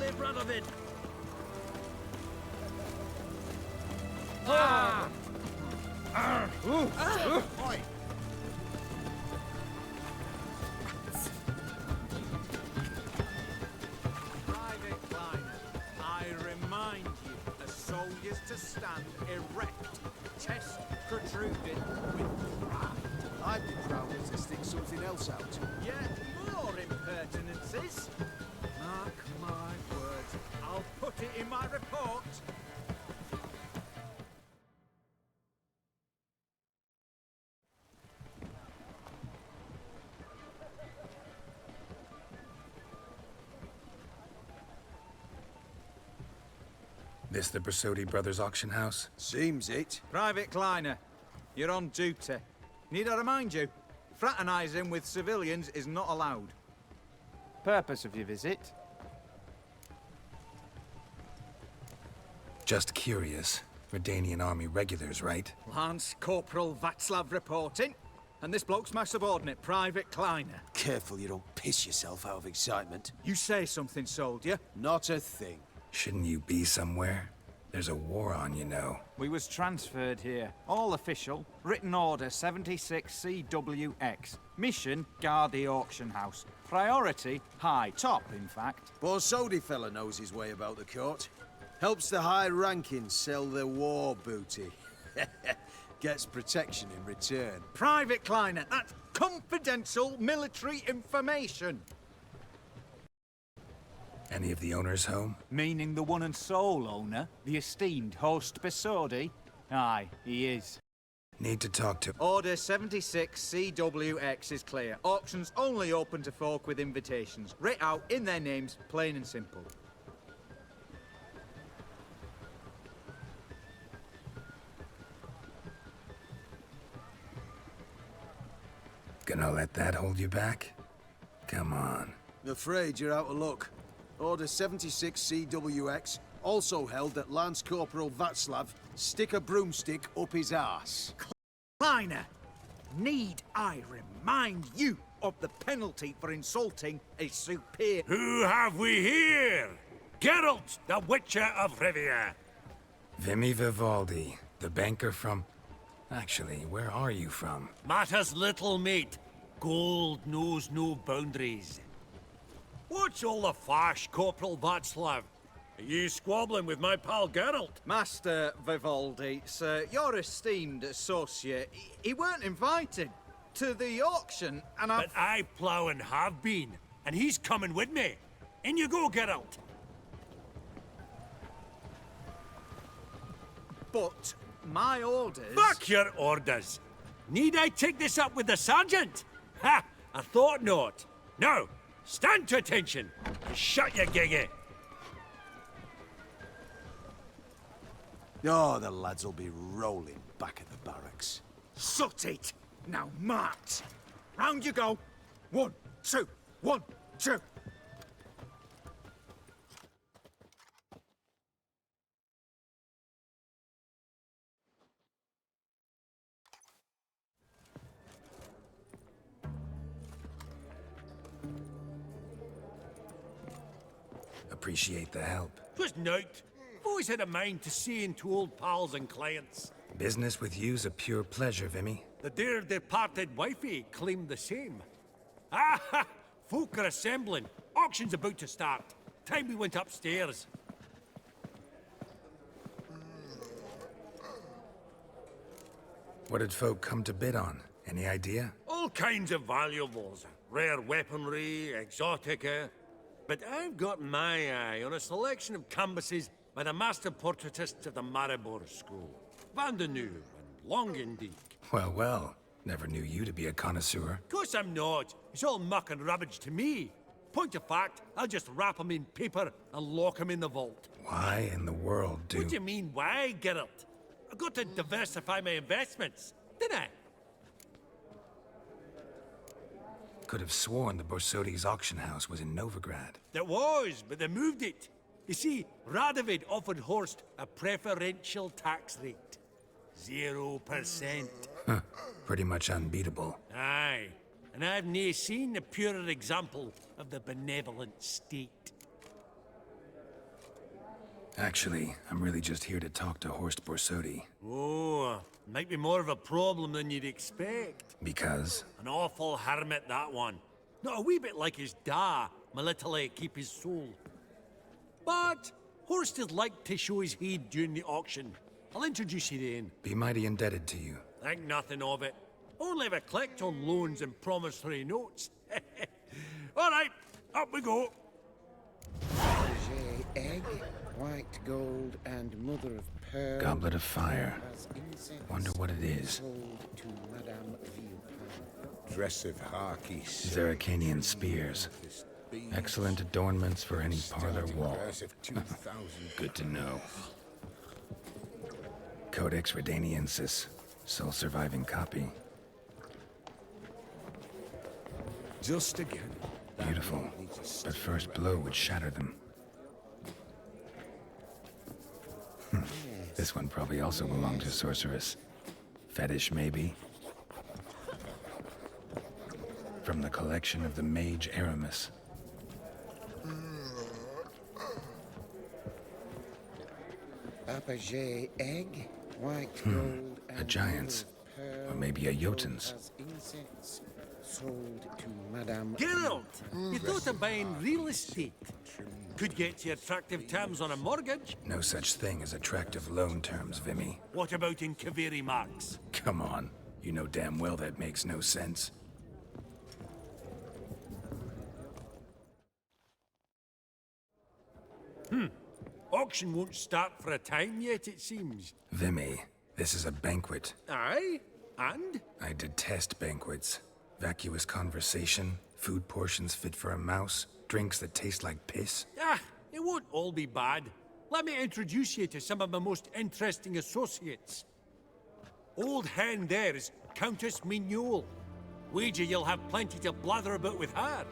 live, Radovid! Oi! Private Kleiner, I remind you, as soldiers to stand erect, chest protruded with pride. I'd be prouder to stick something else out. Yet more impertinences. Mark my words, I'll put it in my report. This the Brasodi Brothers auction house? Seems it. Private Kleiner, you're on duty. Need I remind you, fraternizing with civilians is not allowed. Purpose of your visit? Just curious. Redanian army regulars, right? Lance Corporal Václav reporting, and this bloke's my subordinate, Private Kleiner. Careful you don't piss yourself out of excitement. You say something, soldier. Not a thing. Shouldn't you be somewhere? There's a war on, you know. We was transferred here. All official. Written order 76 CWX. Mission, guard the auction house. Priority, high. Top, in fact. Borsodi fella knows his way about the court. Helps the high rankings sell their war booty. Gets protection in return. Private Kleiner, that's confidential military information. Any of the owners home? Meaning the one and sole owner, the esteemed host Besodi? Aye, he is. Need to talk to... Order 76 CWX is clear. Auctions only open to folk with invitations. Writ out in their names, plain and simple. Gonna let that hold you back? Come on. Afraid you're out of luck. Order 76 CWX also held that Lance Corporal Václav stick a broomstick up his arse. Kleiner, need I remind you of the penalty for insulting a superior? Who have we here? Geralt, the Witcher of Rivia. Vimy Vivaldi, the banker from... Actually, where are you from? Matters little, mate. Gold knows no boundaries. What's all the fash, Corporal Václav? Are you squabbling with my pal Geralt? Master Vivaldi, sir, your esteemed associate, he weren't invited to the auction, and But I plough and have been, and he's coming with me. In you go, Geralt. But my orders... Fuck your orders! Need I take this up with the sergeant? Ha! I thought not. Now, stand to attention and shut your giggy. Oh, the lads will be rolling back at the barracks. Sut it! Now march! Round you go! 1, 2, 1, 2! Appreciate the help. Twas nout. I've always had a mind to see into old pals and clients. Business with you's a pure pleasure, Vimy. The dear departed wifey claimed the same. Ah ha! Folk are assembling. Auction's about to start. Time we went upstairs. What did folk come to bid on? Any idea? All kinds of valuables. Rare weaponry, exotica. But I've got my eye on a selection of canvases by the master portraitists of the Maribor School. Van de Nieuw and Longendijk. Well, well. Never knew you to be a connoisseur. Of course I'm not. It's all muck and rubbish to me. Point of fact, I'll just wrap 'em in paper and lock 'em in the vault. Why in the world do... What do you mean, why, Geralt? I've got to diversify my investments, didn't I? Could have sworn the Borsodi's auction house was in Novigrad. There was, but they moved it. You see, Radovid offered Horst a preferential tax rate. 0%. Huh. Pretty much unbeatable. Aye. And I've nae seen a purer example of the benevolent state. Actually, I'm really just here to talk to Horst Borsodi. Oh, might be more of a problem than you'd expect. Because? An awful hermit, that one. Not a wee bit like his da, my little keep his soul. But Horst is like to show his heed during the auction. I'll introduce you then. Be mighty indebted to you. Think nothing of it. Only if I collect on loans and promissory notes. All right, up we go. Egg, white gold, and mother of pearl. Goblet of fire. As incense Wonder what it is. sold to Madame Villepin. Dress of Harkey. Zeracanian spears. Excellent adornments for any parlor wall. Of 2,000. Good to know. Codex Redaniensis. Sole surviving copy. Just again. Beautiful. But first blow would shatter them. This one probably also belonged to Sorceress. Fetish, maybe? From the collection of the Mage Aramis. Apogee egg, white gold, and A giant's. mother of pearl. Or maybe a Jotun's. As incense sold to Madame Geralt, Villepin. you thought of buying real estate. Could get you attractive terms on a mortgage. No such thing as attractive loan terms, Vimy. What about in Kaveri Marks? Come on. You know damn well that makes no sense. Auction won't start for a time yet, it seems. Vimy, this is a banquet. Aye? And? I detest banquets. Vacuous conversation, food portions fit for a mouse, drinks that taste like piss. Ah, it won't all be bad. Let me introduce you to some of my most interesting associates. Old hen there is Countess Mignole. Wager you'll have plenty to blather about with her.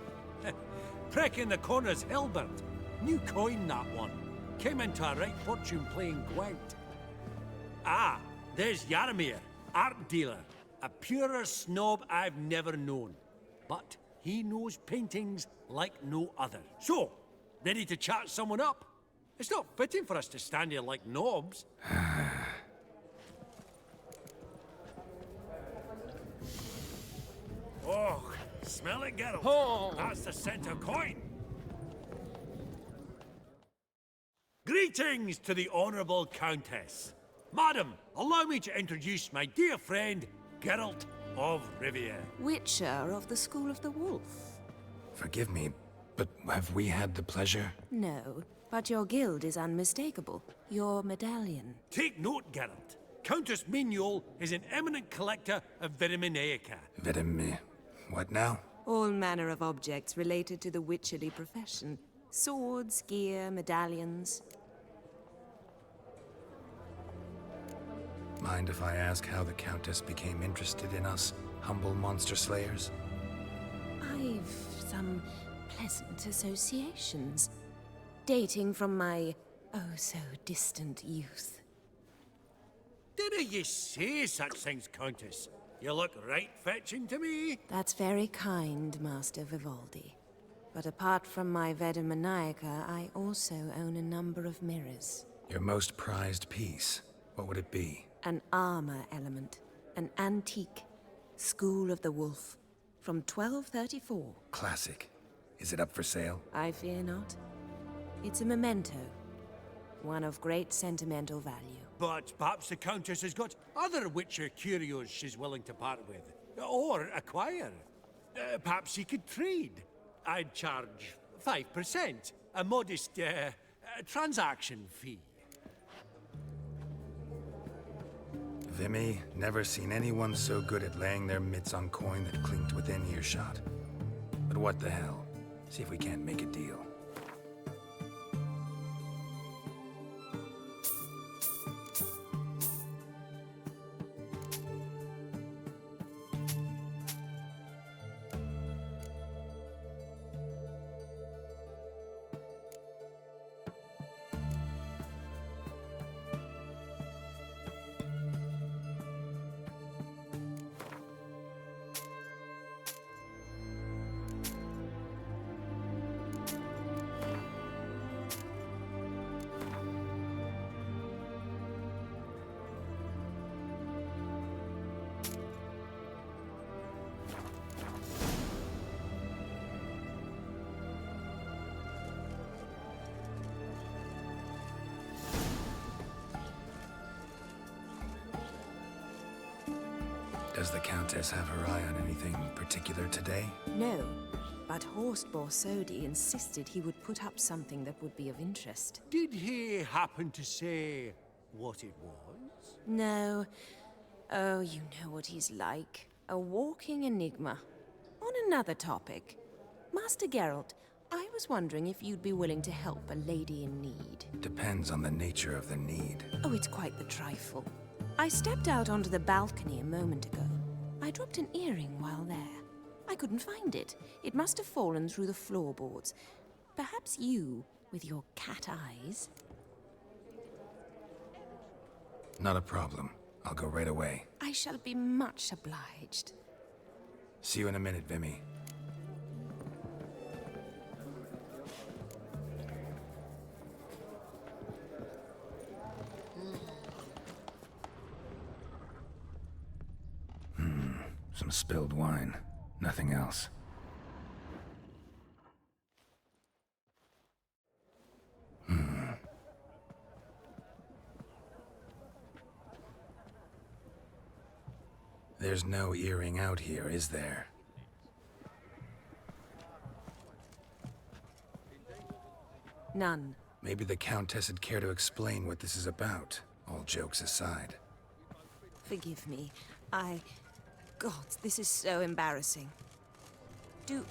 Prick in the corner's Hilbert. New coin, that one. Came into a right fortune playing Gwent. Ah, there's Yaramir, art dealer. A purer snob I've never known. But he knows paintings like no other. So, ready to chat someone up? It's not fitting for us to stand here like knobs. Oh, smell it, Geralt. Oh. That's the scent of coin. Greetings to the Honourable Countess. Madam, allow me to introduce my dear friend, Geralt of Rivia. Witcher of the School of the Wolf. Forgive me, but have we had the pleasure? No, but your guild is unmistakable. Your medallion. Take note, Geralt. Countess Mignole is an eminent collector of Viriminaica. Vedim... what now? All manner of objects related to the witcherly profession. Swords, gear, medallions. Mind if I ask how the Countess became interested in us, humble monster slayers? I've some pleasant associations. Dating from my oh-so-distant youth. Didn't you say such things, Countess? You look right fetching to me. That's very kind, Master Vivaldi. But apart from my Veda Maniaca, I also own a number of mirrors. Your most prized piece, what would it be? An armor element. An antique. School of the Wolf. From 1234. Classic. Is it up for sale? I fear not. It's a memento. One of great sentimental value. But perhaps the Countess has got other Witcher curios she's willing to part with. Or acquire. Perhaps he could trade. I'd charge 5%. A modest, transaction fee. Vimy, never seen anyone so good at laying their mitts on coin that clinked within earshot. But what the hell? See if we can't make a deal. Does the Countess have her eye on anything particular today? No, but Horst Borsodi insisted he would put up something that would be of interest. Did he happen to say what it was? No. Oh, you know what he's like. A walking enigma. On another topic, Master Geralt, I was wondering if you'd be willing to help a lady in need. Depends on the nature of the need. Oh, it's quite the trifle. I stepped out onto the balcony a moment ago. I dropped an earring while there. I couldn't find it. It must have fallen through the floorboards. Perhaps you, with your cat eyes... Not a problem. I'll go right away. I shall be much obliged. See you in a minute, Vimy. Some spilled wine. Nothing else. There's no earring out here, is there? None. Maybe the Countess would care to explain what this is about, all jokes aside. Forgive me. God, this is so embarrassing. Do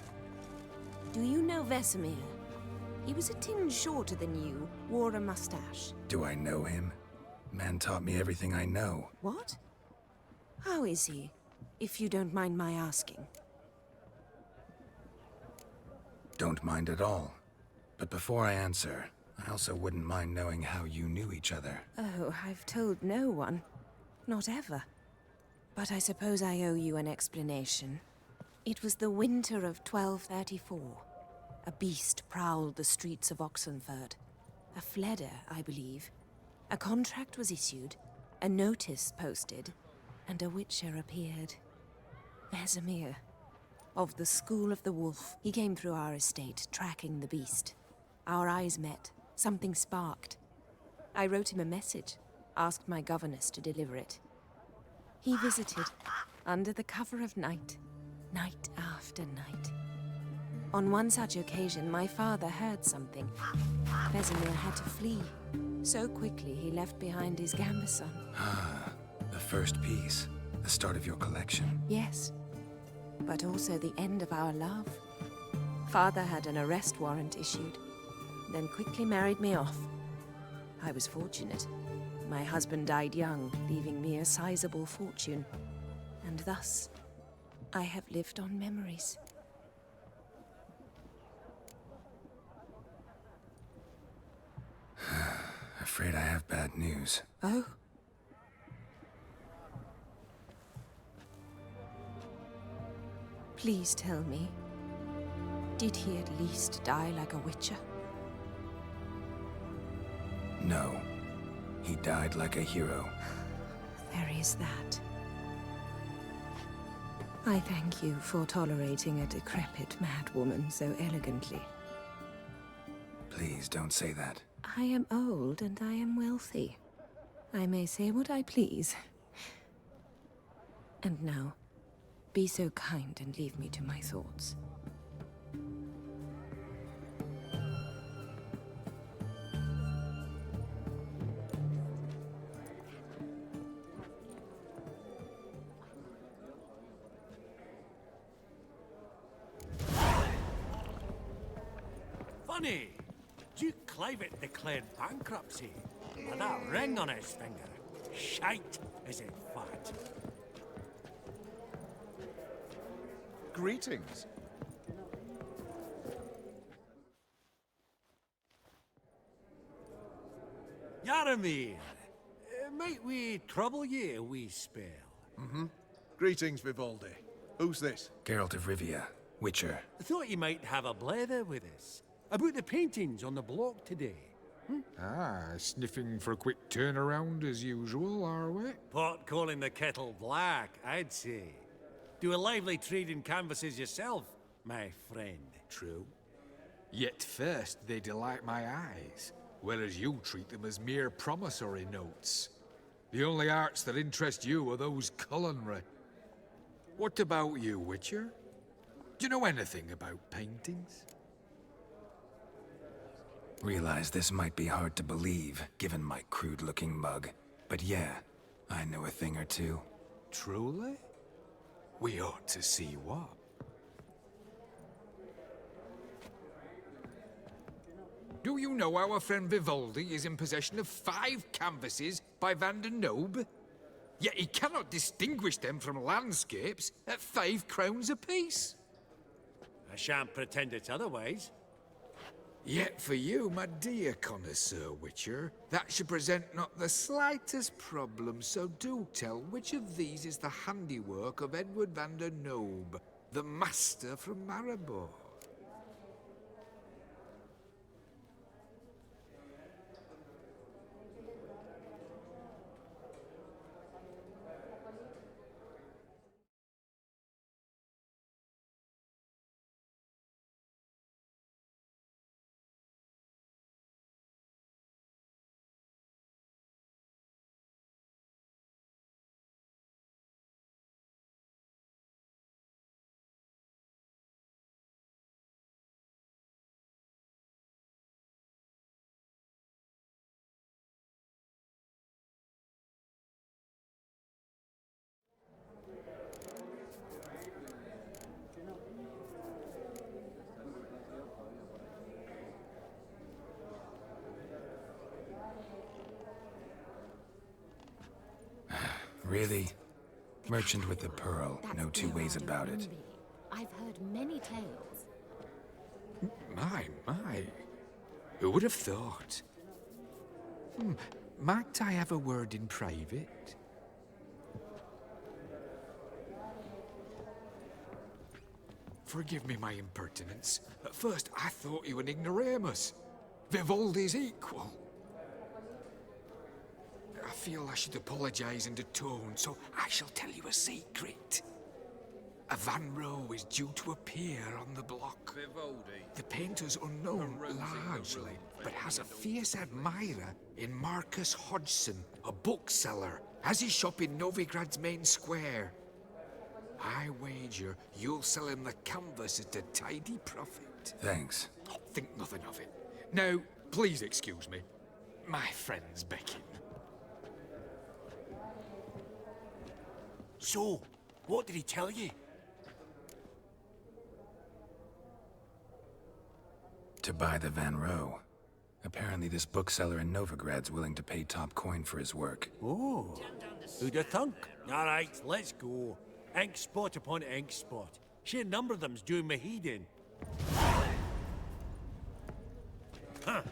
you know Vesemir? He was a tinge shorter than you, wore a mustache. Do I know him? Man taught me everything I know. What? How is he, if you don't mind my asking? Don't mind at all. But before I answer, I also wouldn't mind knowing how you knew each other. Oh, I've told no one. Not ever. But I suppose I owe you an explanation. It was the winter of 1234. A beast prowled the streets of Oxenford. A fleder, I believe. A contract was issued, a notice posted, and a witcher appeared. Vesemir. Of the School of the Wolf. He came through our estate, tracking the beast. Our eyes met. Something sparked. I wrote him a message, asked my governess to deliver it. He visited, under the cover of night, night after night. On one such occasion, my father heard something. Vesemir had to flee. So quickly, he left behind his gambeson. Ah, the first piece. The start of your collection. Yes, but also the end of our love. Father had an arrest warrant issued, then quickly married me off. I was fortunate. My husband died young, leaving me a sizable fortune. And thus, I have lived on memories. Afraid I have bad news. Oh? Please tell me, did he at least die like a witcher? No. He died like a hero. There is that. I thank you for tolerating a decrepit madwoman so elegantly. Please don't say that. I am old and I am wealthy. I may say what I please. And now, be so kind and leave me to my thoughts. Funny! Duke Clivet declared bankruptcy. With that ring on his finger. Shite, is it fat? Greetings. Yaramir, might we trouble ye a wee spell? Greetings, Vivaldi. Who's this? Geralt of Rivia, Witcher. I thought you might have a blather with us. About the paintings on the block today. Ah, sniffing for a quick turnaround as usual, are we? Pot calling the kettle black, I'd say. Do a lively trade in canvases yourself, my friend. True. Yet first they delight my eyes, whereas you treat them as mere promissory notes. The only arts that interest you are those culinary. What about you, Witcher? Do you know anything about paintings? Realize this might be hard to believe, given my crude-looking mug. But yeah, I know a thing or two. Truly? We ought to see what. Do you know our friend Vivaldi is in possession of 5 canvases by Van der Nobe? Yet he cannot distinguish them from landscapes at 5 crowns apiece. I shan't pretend it's otherwise. Yet for you, my dear connoisseur Witcher, that should present not the slightest problem, so do tell which of these is the handiwork of Edward van der Nobe, the master from Maribor. Really? Merchant with the pearl, no two ways about it. I've heard many tales. My. Who would have thought? Might I have a word in private? Forgive me my impertinence. At first, I thought you an ignoramus. Vivaldi's equal. I feel I should apologize and atone, so I shall tell you a secret. A Van Row is due to appear on the block. The painter's unknown largely, but has a fierce admirer in Marcus Hodgson, a bookseller, has his shop in Novigrad's main square. I wager you'll sell him the canvas at a tidy profit. Thanks. Think nothing of it. Now, please excuse me. My friend's beckon. So, what did he tell you? To buy the Van Row. Apparently this bookseller in Novigrad's willing to pay top coin for his work. Oh, who'd have thunk? All right, let's go. Ink spot upon ink spot. Sheer number of them's doing me heed in. Huh.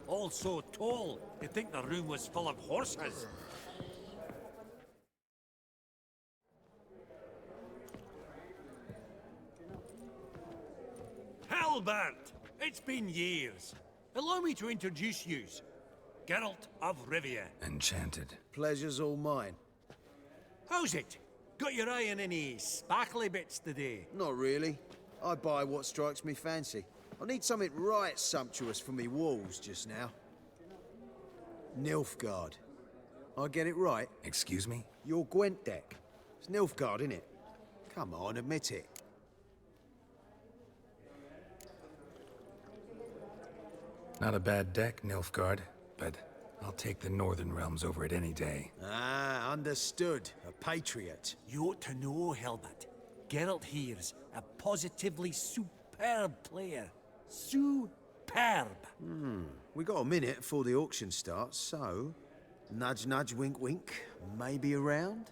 All so tall, you'd think the room was full of horses. Halbert! It's been years. Allow me to introduce yous. Geralt of Rivia. Enchanted. Pleasure's all mine. How's it? Got your eye on any sparkly bits today? Not really. I buy what strikes me fancy. I need something right sumptuous for me walls just now. Nilfgaard. I get it right? Excuse me? Your Gwent deck. It's Nilfgaard, innit? Come on, admit it. Not a bad deck, Nilfgaard, but I'll take the Northern Realms over it any day. Ah, understood. A patriot. You ought to know, Hilbert. Geralt here's a positively superb player. Superb. We got a minute before the auction starts, so... Nudge, nudge, wink, wink. Maybe around?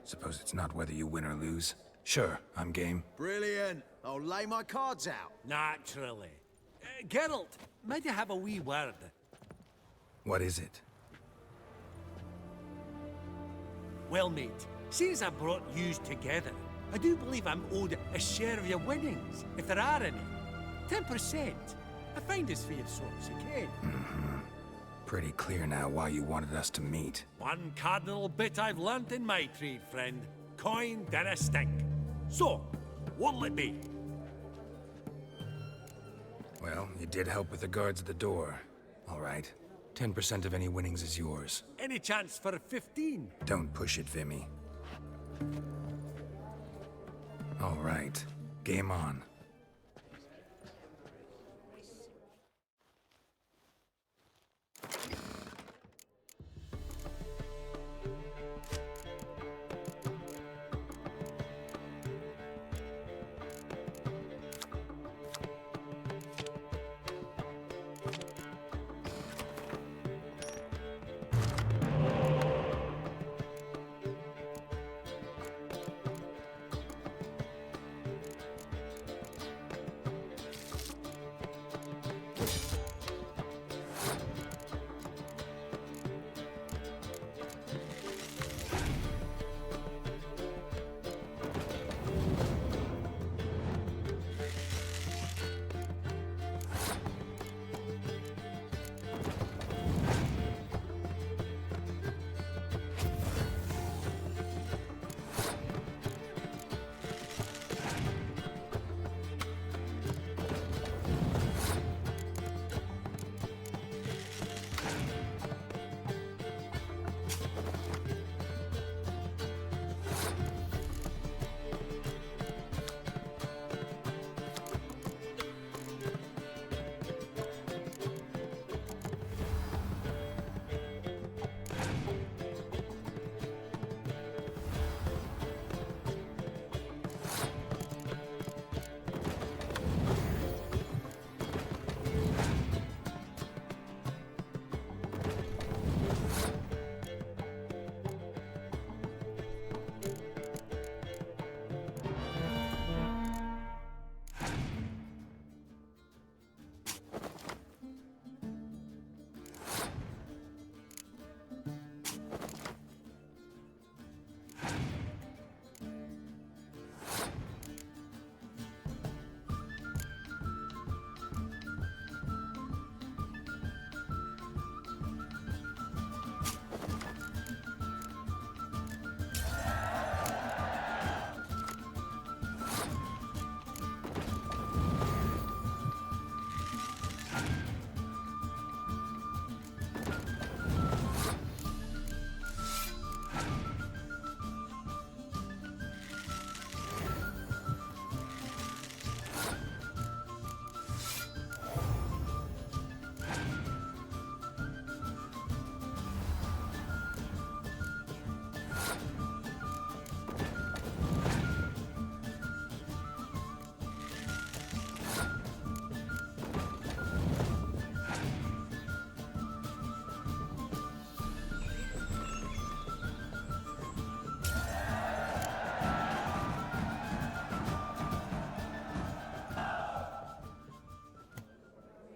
Suppose it's not whether you win or lose. Sure, I'm game. Brilliant. I'll lay my cards out. Naturally. Geralt, might I have a wee word? What is it? Well, mate, since I brought yous together, I do believe I'm owed a share of your winnings, if there are any. 10%. I find this for your sorts, okay? Pretty clear now why you wanted us to meet. One cardinal bit I've learnt in my trade, friend. Coin dinna stink. So, what'll it be? Well, you did help with the guards at the door. All right. 10% of any winnings is yours. Any chance for 15? Don't push it, Vimy. All right. Game on.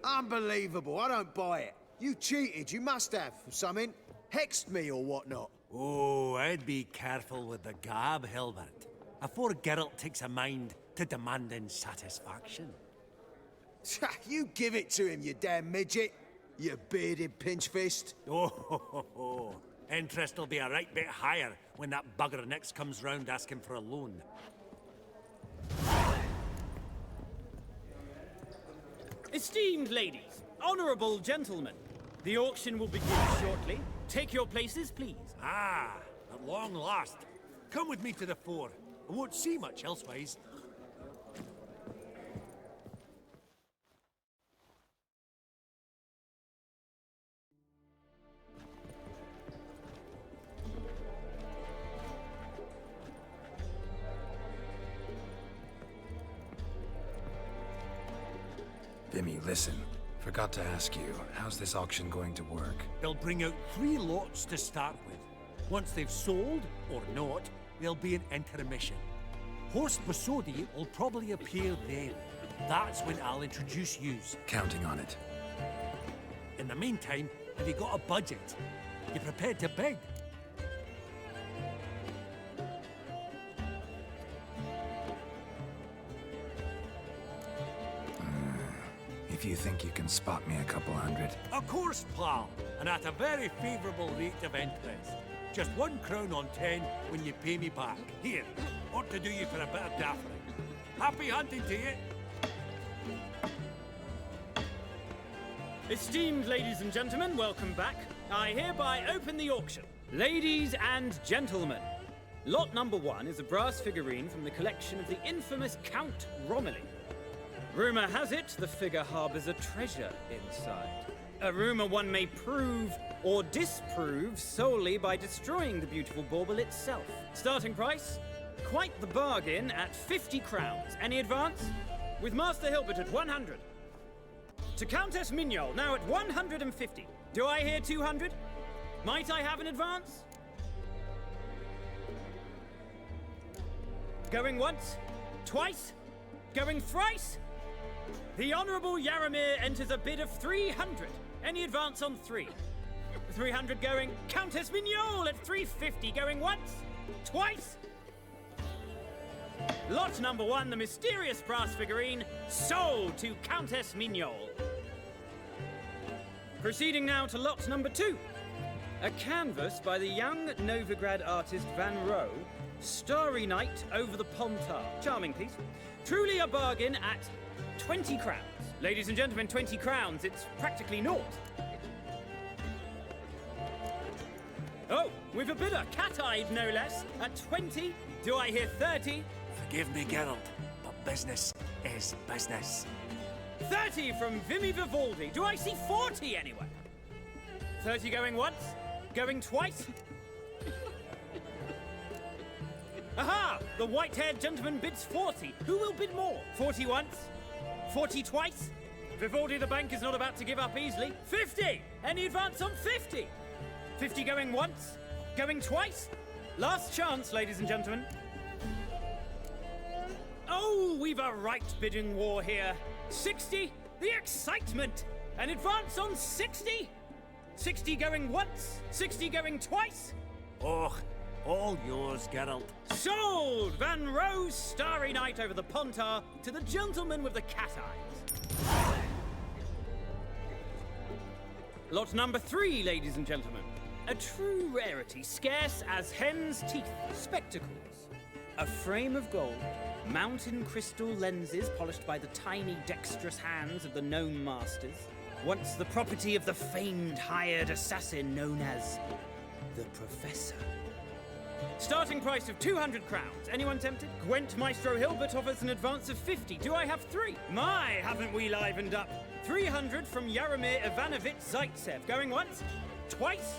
Unbelievable, I don't buy it. You cheated, you must have, or something. Hexed me or whatnot. Oh, I'd be careful with the gab, Hilbert. Afore Geralt takes a mind to demanding satisfaction. You give it to him, you damn midget. You bearded pinchfist. Oh, interest will be a right bit higher when that bugger next comes round asking for a loan. Esteemed ladies, honorable gentlemen, the auction will begin shortly. Take your places, please. Ah, at long last. Come with me to the fore. I won't see much elsewise. Vimy, listen. Forgot to ask you, how's this auction going to work? They'll bring out 3 lots to start with. Once they've sold, or not, there'll be an intermission. Horse Basodi will probably appear then. That's when I'll introduce yous. Counting on it. In the meantime, have you got a budget? You prepared to beg? If you think you can spot me a couple hundred. Of course, pal, and at a very favourable rate of interest. Just 1 crown on 10 when you pay me back. Here, ought to do you for a bit of daffering. Happy hunting to you. Esteemed ladies and gentlemen, welcome back. I hereby open the auction. Ladies and gentlemen, lot number 1 is a brass figurine from the collection of the infamous Count Romilly. Rumor has it the figure harbors a treasure inside. A rumor one may prove or disprove solely by destroying the beautiful bauble itself. Starting price? Quite the bargain at 50 crowns. Any advance? With Master Hilbert at 100. To Countess Mignol, now at 150. Do I hear 200? Might I have an advance? Going once? Twice? Going thrice? The Honourable Yaramir enters a bid of 300. Any advance on 3? 300 going. Countess Mignol at 350. Going once? Twice? Lot number 1, the mysterious brass figurine, sold to Countess Mignol. Proceeding now to lot number 2. A canvas by the young Novigrad artist Van Rohe, Starry Night over the Pontar. Charming piece. Truly a bargain at 20 crowns. Ladies and gentlemen, 20 crowns, it's practically naught. Oh, we've a bidder, cat-eyed no less, at 20. Do I hear 30? Forgive me, Geralt, but business is business. 30 from Vimy Vivaldi. Do I see 40 anywhere? 30 going once? Going twice? Aha! The white-haired gentleman bids 40. Who will bid more? 40 once? 40 twice? Vivaldi the bank is not about to give up easily. 50! Any advance on 50? 50 going once? Going twice? Last chance, ladies and gentlemen. Oh, we've a right bidding war here. 60? The excitement! An advance on 60? 60 going once? 60 going twice? Oh, all yours, Geralt. Sold! Van Rohe's Starry Night over the Pontar to the gentleman with the cat eyes. Lot number 3, ladies and gentlemen. A true rarity, scarce as hen's teeth. Spectacles. A frame of gold, mountain crystal lenses polished by the tiny, dexterous hands of the gnome masters. Once the property of the famed hired assassin known as the Professor. Starting price of 200 crowns. Anyone tempted? Gwent Maestro Hilbert offers an advance of 50. Do I have 3? My, haven't we livened up? 300 from Yaramir Ivanovich Zaitsev. Going once? Twice?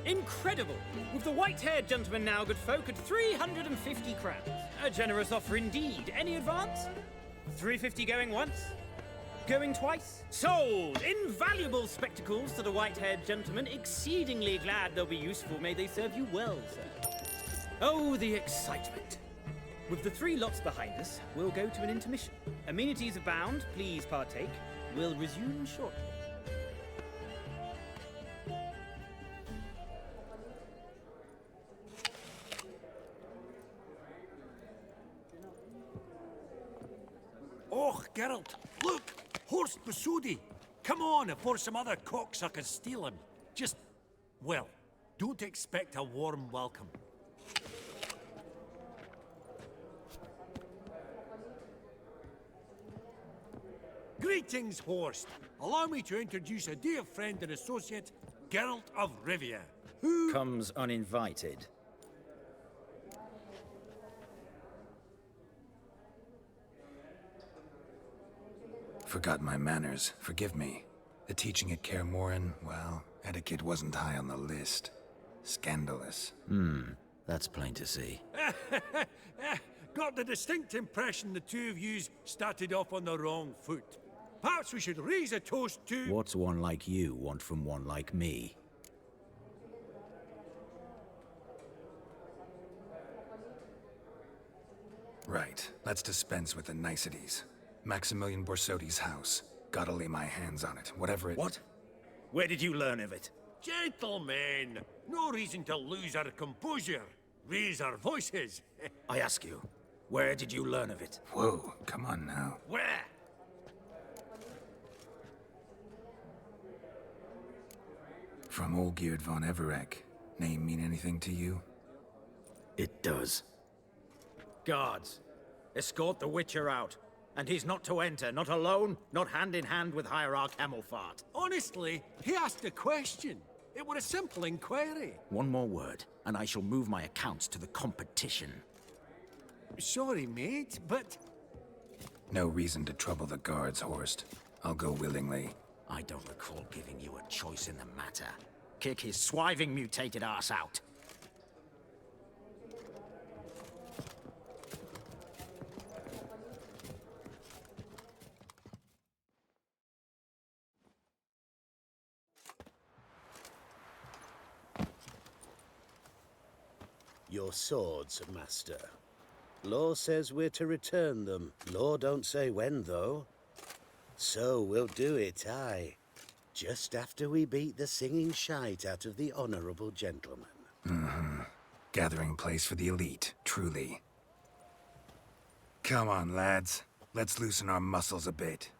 Incredible! With the white-haired gentleman now, good folk, at 350 crowns. A generous offer indeed. Any advance? 350 going once? Going twice? Sold! Invaluable spectacles to the white-haired gentleman. Exceedingly glad they'll be useful. May they serve you well, sir. Oh, the excitement. With the 3 lots behind us, we'll go to an intermission. Amenities abound. Please partake. We'll resume shortly. Oh, Geralt, look! Horst Basudi! Come on, before some other cocksuckers steal him. Just, well, don't expect a warm welcome. Greetings, Horst. Allow me to introduce a dear friend and associate, Geralt of Rivia, who comes uninvited. Forgot my manners. Forgive me. The teaching at Kaer Morhen, well, etiquette wasn't high on the list. Scandalous. That's plain to see. Got the distinct impression the two of yous started off on the wrong foot. Perhaps we should raise a toast to... What's one like you want from one like me? Right. Let's dispense with the niceties. Maximilian Borsodi's house. Gotta lay my hands on it, whatever it... What? Where did you learn of it? Gentlemen, no reason to lose our composure. Raise our voices. I ask you, where did you learn of it? Whoa, come on now. Where? From Olgierd von Everec. Name mean anything to you? It does. Guards, escort the Witcher out. And he's not to enter, not alone, not hand in hand with Hierarch Hemelfart. Honestly, he asked a question. It were a simple inquiry. One more word, and I shall move my accounts to the competition. Sorry, mate, but... No reason to trouble the guards, Horst. I'll go willingly. I don't recall giving you a choice in the matter. Kick his swiving mutated ass out. Your swords, Master. Law says we're to return them. Law don't say when, though. So we'll do it, aye. Just after we beat the singing shite out of the honorable gentleman. Mm-hmm. Gathering place for the elite, truly. Come on, lads. Let's loosen our muscles a bit.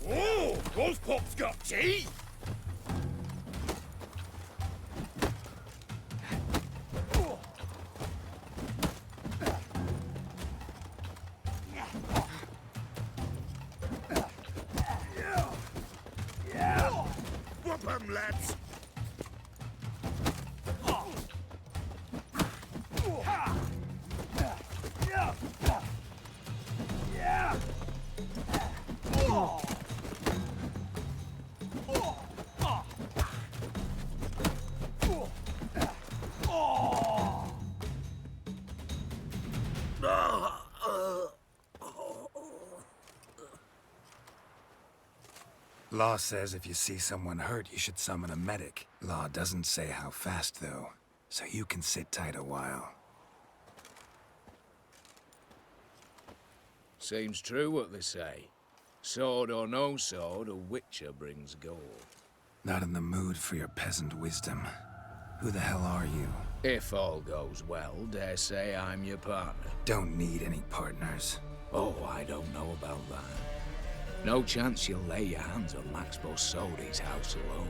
Oh, those pops got teeth! Lads. Law says if you see someone hurt, you should summon a medic. Law doesn't say how fast, though, so you can sit tight a while. Seems true what they say. Sword or no sword, a witcher brings gold. Not in the mood for your peasant wisdom. Who the hell are you? If all goes well, dare say I'm your partner. Don't need any partners. Oh, I don't know about that. No chance you'll lay your hands on Max Borsodi's house alone.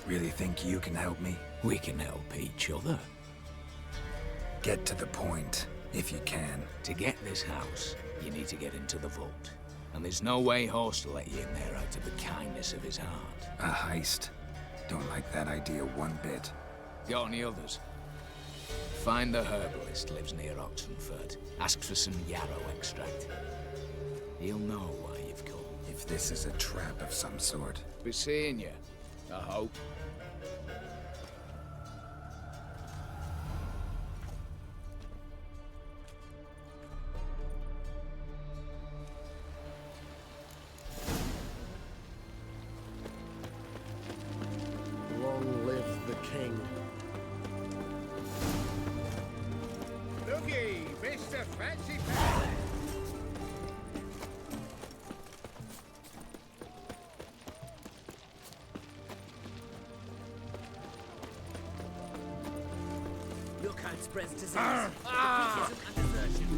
Really think you can help me? We can help each other. Get to the point, if you can. To get this house, you need to get into the vault. And there's no way Horst will let you in there out of the kindness of his heart. A heist? Don't like that idea one bit. Got any others? Find the herbalist, lives near Oxenford. Ask for some yarrow extract. He'll know why you've come. If this is a trap of some sort. Be seeing you, I hope. Long live the king. Looky, Mr. Fancy Pants. Look out, spreads disease. Defeatism and desertion.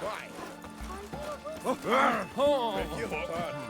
Why? Beg your pardon.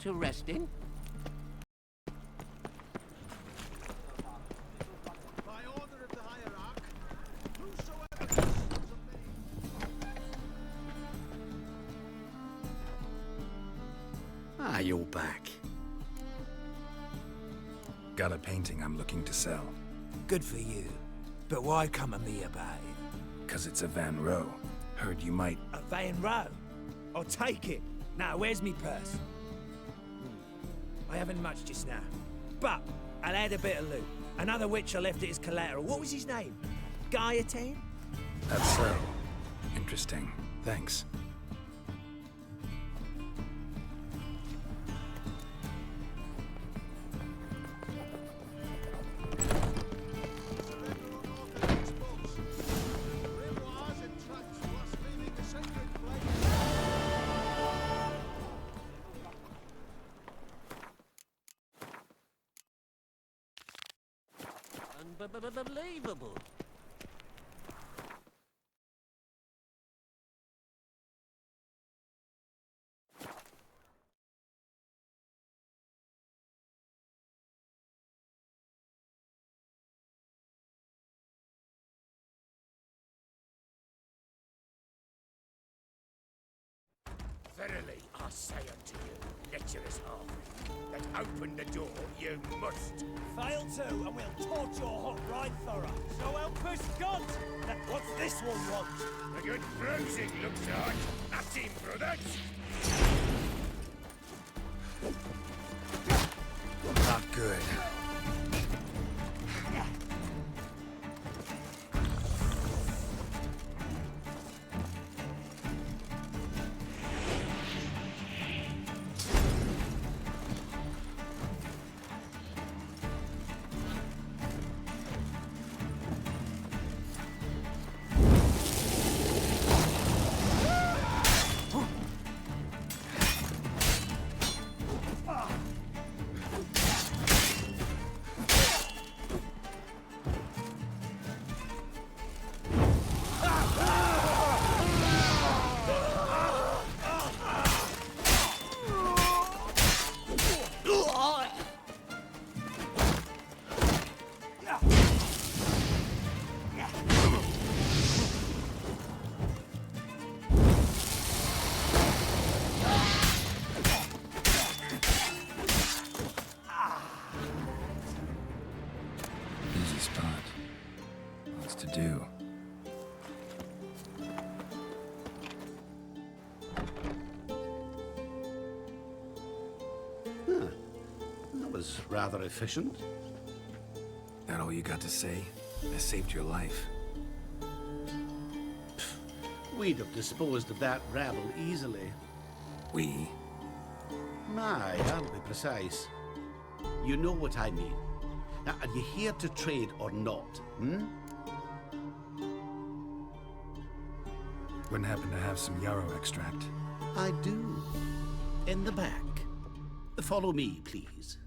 Interesting. By order of the Hierarch, whosoever Ah, you're back. Got a painting I'm looking to sell. Good for you. But why come to me about it? 'Cause it's a Van Row. Heard you might... A Vain Row? I'll take it. Now, where's me purse? I haven't much just now. But I'll add a bit of loot. Another witch I left it as collateral. What was his name? Guillotine? That's so. Interesting. Thanks. Unbelievable. Verily, I say unto you, lecherous halfling, that open the door you must. Fail to, and we'll torch your hot right thorough. So help us God! Now, what's this one want? A good bruising looks like. That's him, brothers. Not good. Rather efficient. That all you got to say? I saved your life. We'd have disposed of that rabble easily. We? My, I'll be precise. You know what I mean. Now, are you here to trade or not, Wouldn't happen to have some yarrow extract. I do. In the back. Follow me, please.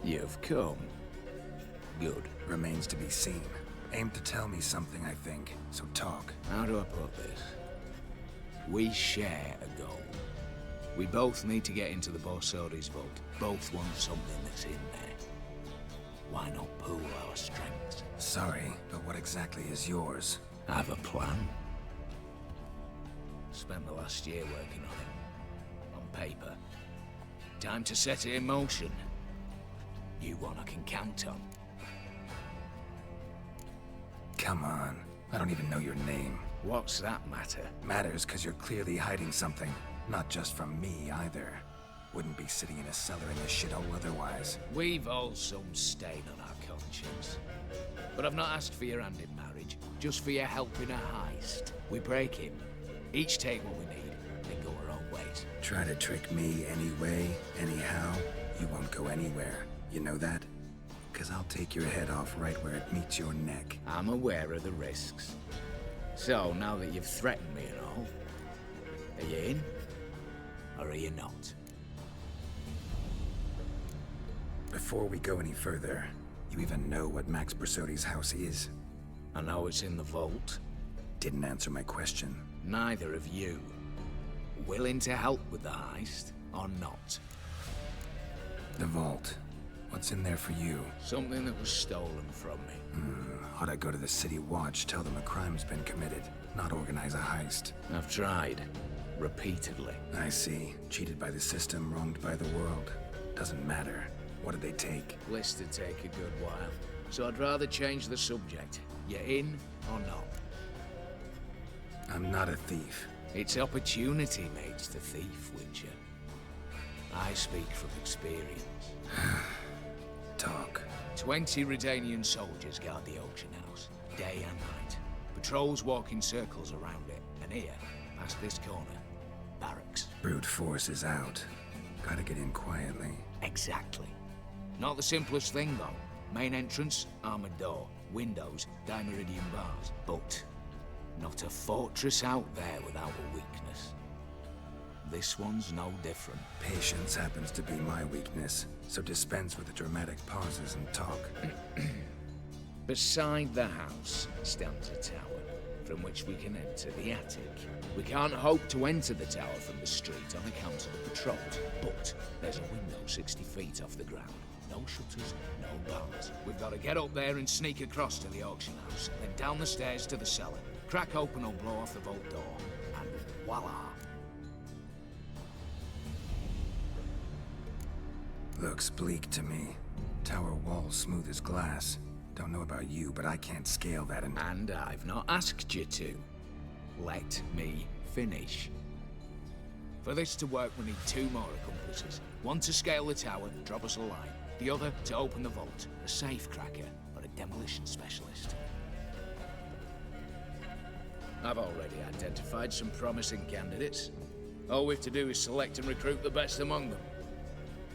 You've come. Good. Remains to be seen. Aim to tell me something, I think. So talk. How do I put this? We share a goal. We both need to get into the Borsodi's vault. Both want something that's in there. Why not pool our strengths? Sorry, but what exactly is yours? I have a plan. Spent the last year working on it. On paper. Time to set it in motion. You one I can count on. Come on. I don't even know your name. What's that matter? Matters because you're clearly hiding something. Not just from me, either. Wouldn't be sitting in a cellar in this shithole otherwise. We've all some stain on our conscience. But I've not asked for your hand in marriage, just for your help in a heist. We break him. Each take what we need, then go our own ways. Try to trick me anyway, anyhow, you won't go anywhere. You know that? Because I'll take your head off right where it meets your neck. I'm aware of the risks. So, now that you've threatened me and all, are you in? Or are you not? Before we go any further, you even know what Max Borsodi's house is? I know it's in the vault. Didn't answer my question. Neither of you. Willing to help with the heist, or not? The vault. What's in there for you? Something that was stolen from me. Ought I go to the City Watch, tell them a crime's been committed, not organize a heist? I've tried. Repeatedly. I see. Cheated by the system, wronged by the world. Doesn't matter. What did they take? List to take a good while. So I'd rather change the subject. You in or not? I'm not a thief. It's opportunity makes the thief, Witcher. I speak from experience. Talk. 20 Redanian soldiers guard the auction house, day and night. Patrols walk in circles around it, and here, past this corner, barracks. Brute force is out. Gotta get in quietly. Exactly. Not the simplest thing, though. Main entrance, armored door. Windows, dimeridian bars. But not a fortress out there without a weakness. This one's no different. Patience happens to be my weakness, so dispense with the dramatic pauses and talk. Beside the house stands a tower, from which we can enter the attic. We can't hope to enter the tower from the street on account of the patrols, but there's a window 60 feet off the ground. No shutters, no bars. We've got to get up there and sneak across to the auction house, then down the stairs to the cellar. Crack open or blow off the vault door, and voila! Looks bleak to me. Tower walls smooth as glass. Don't know about you, but I can't scale that and I've not asked you to. Let me finish. For this to work, we need 2 more accomplices. One to scale the tower, drop us a line. The other to open the vault, a safe cracker or a demolition specialist. I've already identified some promising candidates. All we have to do is select and recruit the best among them.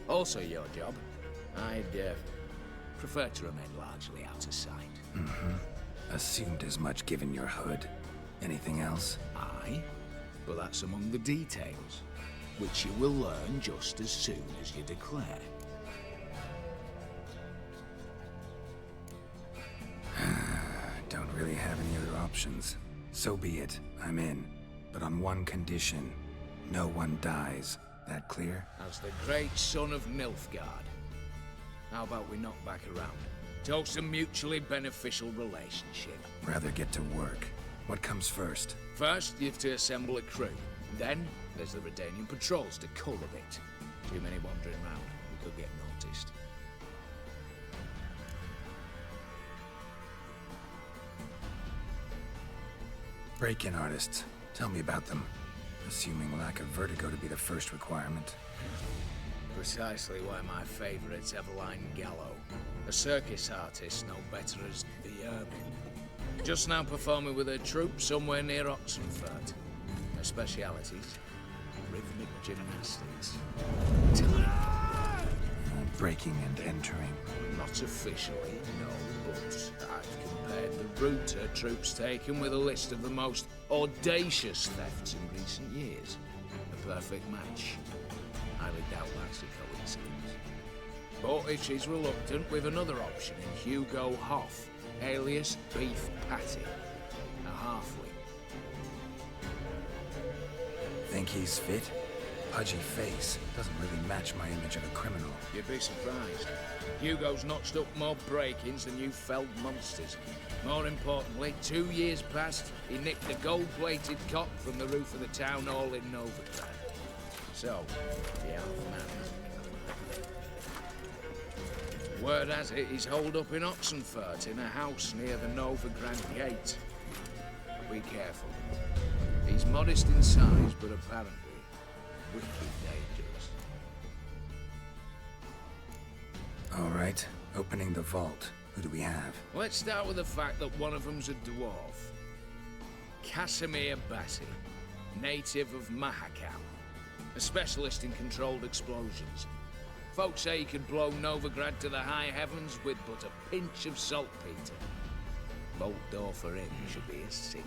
Also your job. I'd prefer to remain largely out of sight. Assumed as much given your hood. Anything else? Aye, but that's among the details, which you will learn just as soon as you declare. Don't really have any other options. So be it. I'm in. But on one condition. No one dies. That clear? As the great son of Nilfgaard. How about we knock back around? Toast a mutually beneficial relationship. Rather get to work. What comes first? First, you have to assemble a crew. Then, there's the Redanian patrols to cull a bit. Too many wandering round. We could get noticed. Break-in artists. Tell me about them. Assuming lack of vertigo to be the first requirement. Precisely why my favourite's Eveline Gallo. A circus artist no better as the Urban. Just now performing with her troupe somewhere near Oxenfurt. Her specialities? Rhythmic gymnastics. Breaking and entering. Not officially, no, but I've compared the route her troupe's taken with a list of the most audacious thefts in recent years. A perfect match. Highly doubt that's a coincidence. But if she's reluctant, we've another option in Hugo Hoff, alias Beef Patty, a halfling. Think he's fit? Pudgy face. Doesn't really match my image of a criminal. You'd be surprised. Hugo's notched up more break-ins than you felled monsters. More importantly, 2 years past, he nicked a gold-plated cock from the roof of the town hall in Novigrad. So, the half-man. Word has it he's holed up in Oxenfurt in a house near the Novigrad gate. Be careful. He's modest in size, but apparently wicked dangerous. All right, opening the vault. Who do we have? Let's start with the fact that one of them's a dwarf. Casimir Bassi, native of Mahakam, a specialist in controlled explosions. Folks say he could blow Novigrad to the high heavens with but a pinch of saltpeter. Vault door for him should be a cinch.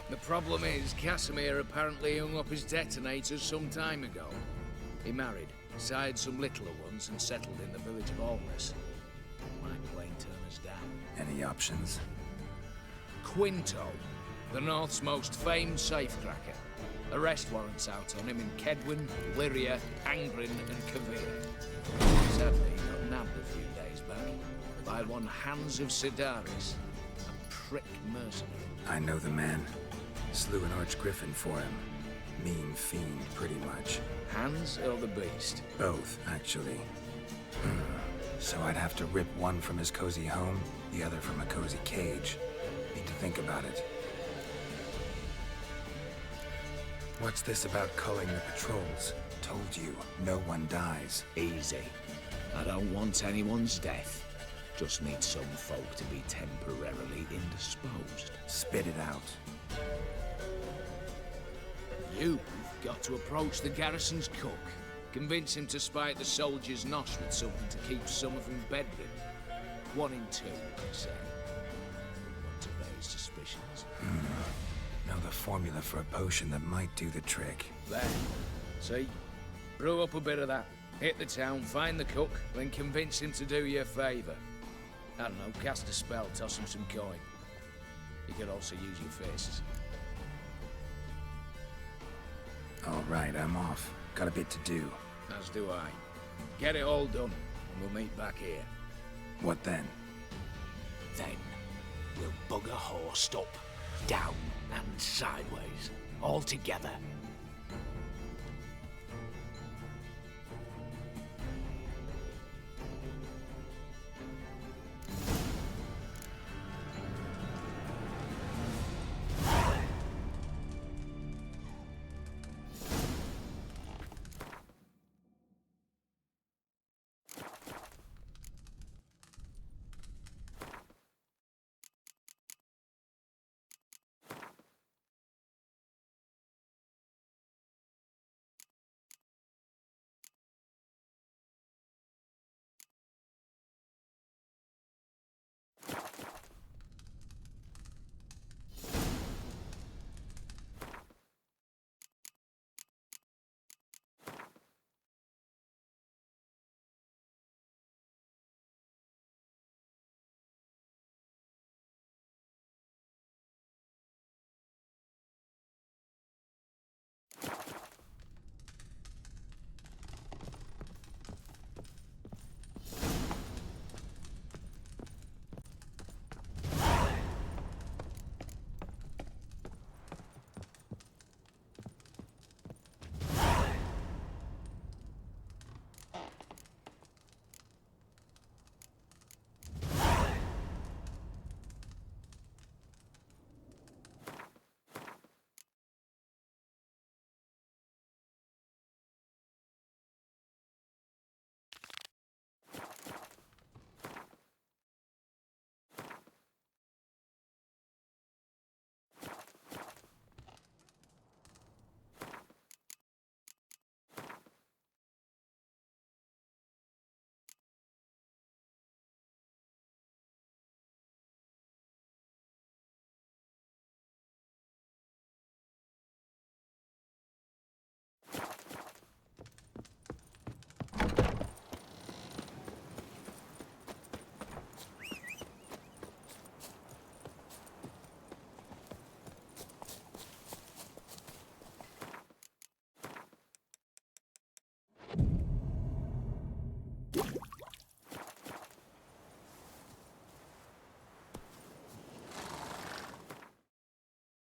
The problem is, Casimir apparently hung up his detonators some time ago. He married, sired some littler ones, and settled in the village of Alness. Might plain turn us down. Any options? Quinto, the North's most famed safecracker. Arrest warrants out on him in Kedwin, Lyria, Angrin, and Kavir. Sadly, he got nabbed a few days back by one Hans of Sidaris, a prick mercenary. I know the man. Slew an archgriffin for him. Mean fiend, pretty much. Hans or the beast? Both, actually. So I'd have to rip one from his cozy home, the other from a cozy cage. Need to think about it. What's this about culling the patrols? Told you, no one dies. Easy. I don't want anyone's death. Just need some folk to be temporarily indisposed. Spit it out. You've got to approach the garrison's cook. Convince him to spite the soldiers' nosh with something to keep some of them bedridden. 1 in 2, say. Want to raise suspicions. Know the formula for a potion that might do the trick. There. See? Brew up a bit of that. Hit the town, find the cook, then convince him to do you a favour. I don't know, cast a spell, toss him some coin. You could also use your faces. All right, I'm off. Got a bit to do. As do I. Get it all done, and we'll meet back here. What then? Then, we'll bugger horsed up, down and sideways, all together,